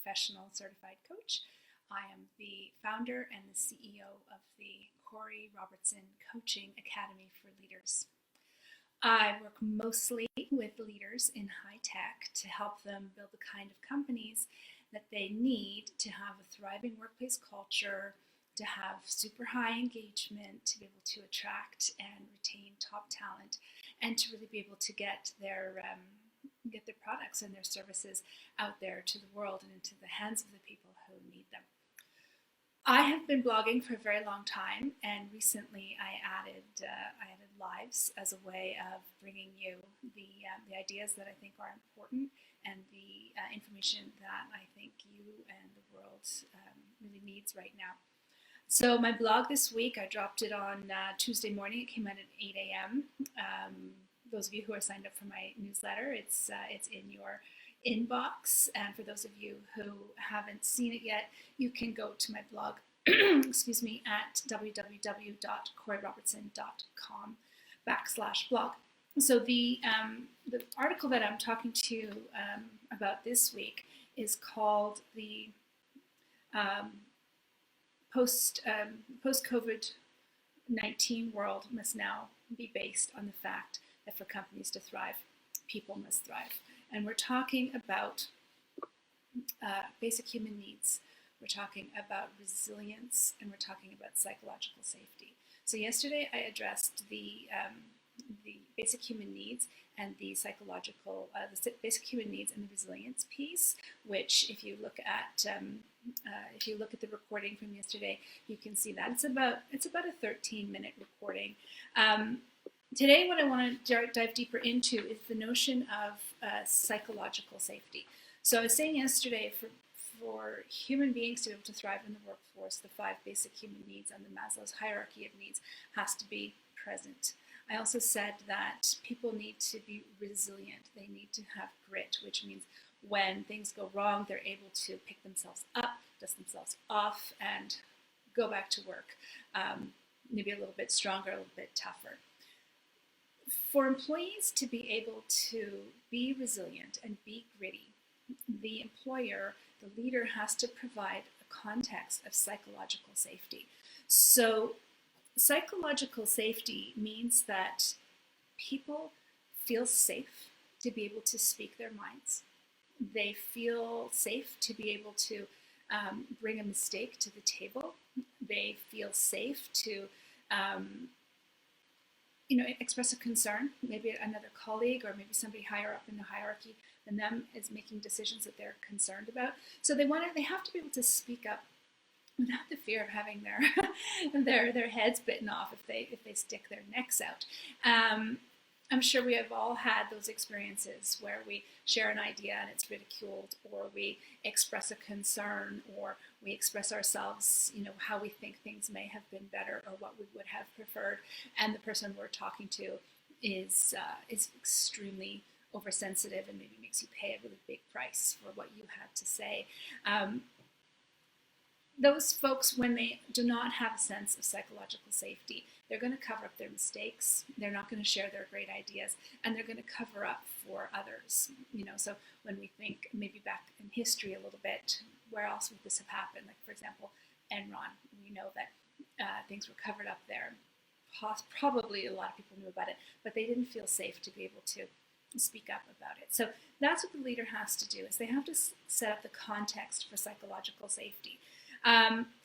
professional certified coach. I am the founder and the CEO of the Corey Robertson Coaching Academy for Leaders. I work mostly with leaders in high tech to help them build the kind of companies that they need to have a thriving workplace culture, to have super high engagement, to be able to attract and retain top talent, and to really be able to get their products and their services out there to the world and into the hands of the people who need them. I have been blogging for a very long time, and recently I added lives as a way of bringing you the ideas that I think are important and the information that I think you and the world really needs right now. So my blog this week, I dropped it on Tuesday morning. It came out at 8 a.m. Those of you who are signed up for my newsletter, it's in your inbox. And for those of you who haven't seen it yet, you can go to my blog, excuse me, at www.coreyrobertson.com/blog. So the article that I'm talking to you about this week is called the post-COVID-19 world must now be based on the fact that for companies to thrive, people must thrive. And we're talking about basic human needs. We're talking about resilience, and we're talking about psychological safety. So yesterday I addressed the basic human needs and the psychological, the basic human needs and the resilience piece, which if you look at the recording from yesterday, you can see that it's about a 13-minute recording. Today, what I want to dive deeper into is the notion of psychological safety. So I was saying yesterday, for human beings to be able to thrive in the workforce, the 5 basic human needs on the Maslow's hierarchy of needs has to be present. I also said that people need to be resilient. They need to have grit, which means when things go wrong, they're able to pick themselves up, dust themselves off, and go back to work, maybe a little bit stronger, a little bit tougher. For employees to be able to be resilient and be gritty, the employer, the leader, has to provide a context of psychological safety. So psychological safety means that people feel safe to be able to speak their minds. They feel safe to be able to bring a mistake to the table. They feel safe to express a concern. Maybe another colleague or maybe somebody higher up in the hierarchy than them is making decisions that they're concerned about. So they have to be able to speak up without the fear of having their heads bitten off if they stick their necks out. I'm sure we have all had those experiences where we share an idea and it's ridiculed, or we express a concern, or we express ourselves, how we think things may have been better or what we would have preferred, and the person we're talking to is extremely oversensitive and maybe makes you pay a really big price for what you had to say. Those folks, when they do not have a sense of psychological safety, they're going to cover up their mistakes, they're not going to share their great ideas, and they're going to cover up for others. So when we think maybe back in history a little bit, where else would this have happened? Like, for example, Enron, we know that things were covered up there. Probably a lot of people knew about it, but they didn't feel safe to be able to speak up about it. So that's what the leader has to do, is they have to set up the context for psychological safety.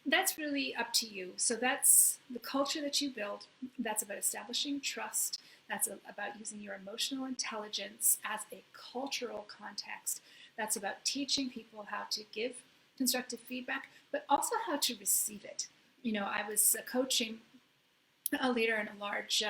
That's really up to you. So that's the culture that you build. That's about establishing trust. That's about using your emotional intelligence as a cultural context. That's about teaching people how to give constructive feedback, but also how to receive it. I was coaching a leader in a large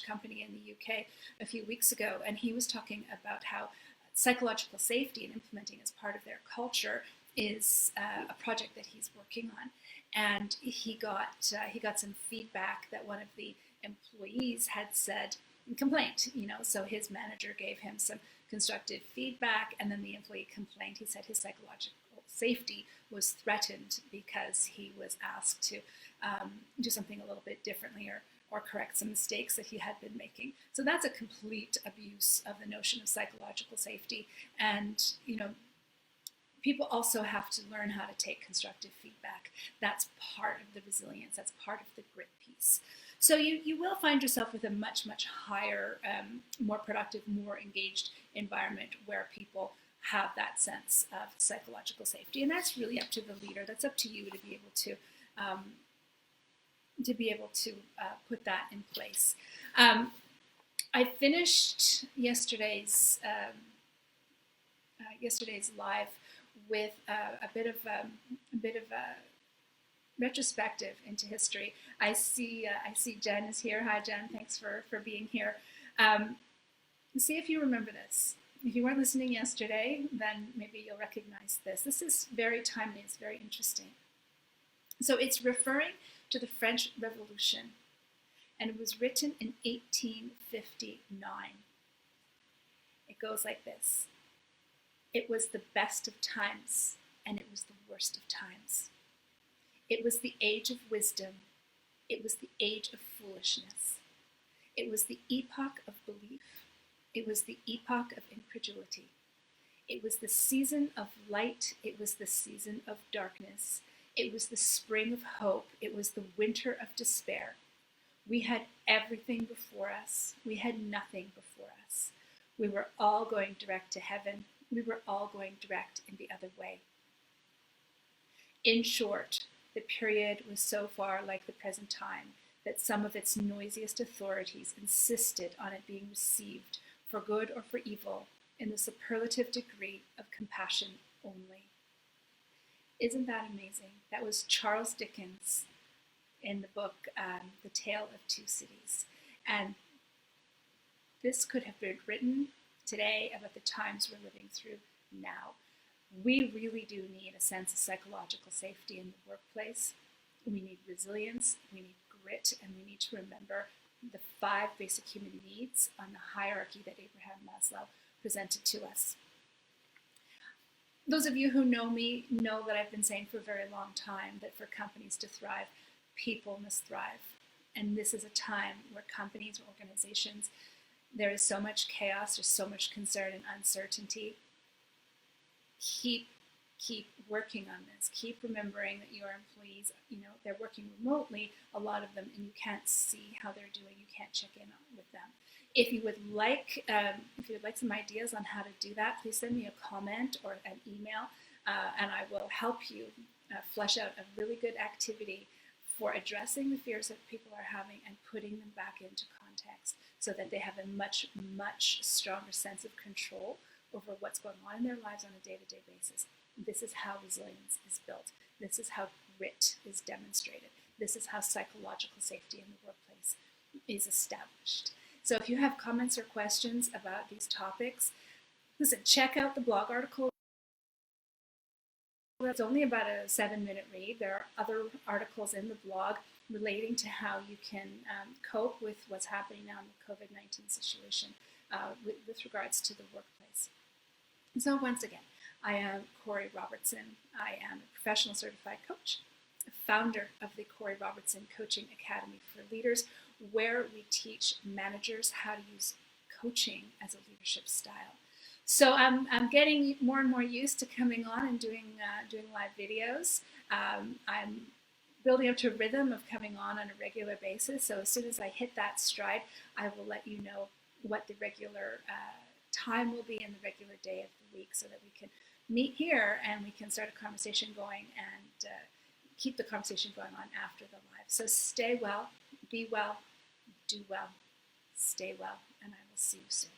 company in the UK a few weeks ago, and he was talking about how psychological safety and implementing as part of their culture is a project that he's working on. And he got some feedback that one of the employees had said, complaint, so his manager gave him some constructive feedback, and then the employee complained. He said his psychological safety was threatened because he was asked to do something a little bit differently or correct some mistakes that he had been making. So that's a complete abuse of the notion of psychological safety. And people also have to learn how to take constructive feedback. That's part of the resilience. That's part of the grit piece. So you will find yourself with a much, much higher, more productive, more engaged environment where people have that sense of psychological safety. And that's really up to the leader. That's up to you to be able to put that in place. I finished yesterday's live with a bit of a retrospective into history. I see Jen is here. Hi, Jen. Thanks for being here. See if you remember this. If you weren't listening yesterday, then maybe you'll recognize this. This is very timely. It's very interesting. So it's referring to the French Revolution, and it was written in 1859. It goes like this. It was the best of times, and it was the worst of times. It was the age of wisdom. It was the age of foolishness. It was the epoch of belief. It was the epoch of incredulity. It was the season of light. It was the season of darkness. It was the spring of hope. It was the winter of despair. We had everything before us. We had nothing before us. We were all going direct to heaven. We were all going direct in the other way. In short, the period was so far like the present time that some of its noisiest authorities insisted on it being received for good or for evil in the superlative degree of compassion only. Isn't that amazing? That was Charles Dickens in the book, The Tale of Two Cities. And this could have been written today about the times we're living through now. We really do need a sense of psychological safety in the workplace. We need resilience, we need grit, and we need to remember the 5 basic human needs on the hierarchy that Abraham Maslow presented to us. Those of you who know me know that I've been saying for a very long time that for companies to thrive, people must thrive. And this is a time where companies or organizations, there is so much chaos, there's so much concern and uncertainty. Keep working on this. Keep remembering that your employees, they're working remotely, a lot of them, and you can't see how they're doing. You can't check in with them. If you would like some ideas on how to do that, please send me a comment or an email, and I will help you flesh out a really good activity for addressing the fears that people are having and putting them back into context so that they have a much, much stronger sense of control over what's going on in their lives on a day-to-day basis. This is how resilience is built. This is how grit is demonstrated. This is how psychological safety in the workplace is established. So if you have comments or questions about these topics, listen, check out the blog article. It's only about a 7-minute read. There are other articles in the blog relating to how you can cope with what's happening now in the COVID-19 situation with regards to the workplace. So once again, I am Corey Robertson. I am a professional certified coach, founder of the Corey Robertson Coaching Academy for Leaders, where we teach managers how to use coaching as a leadership style. So I'm getting more and more used to coming on and doing live videos. I'm building up to a rhythm of coming on a regular basis. So as soon as I hit that stride, I will let you know what the regular time will be and the regular day of the week so that we can meet here and we can start a conversation going and keep the conversation going on after the live. So stay well, be well, do well, stay well, and I will see you soon.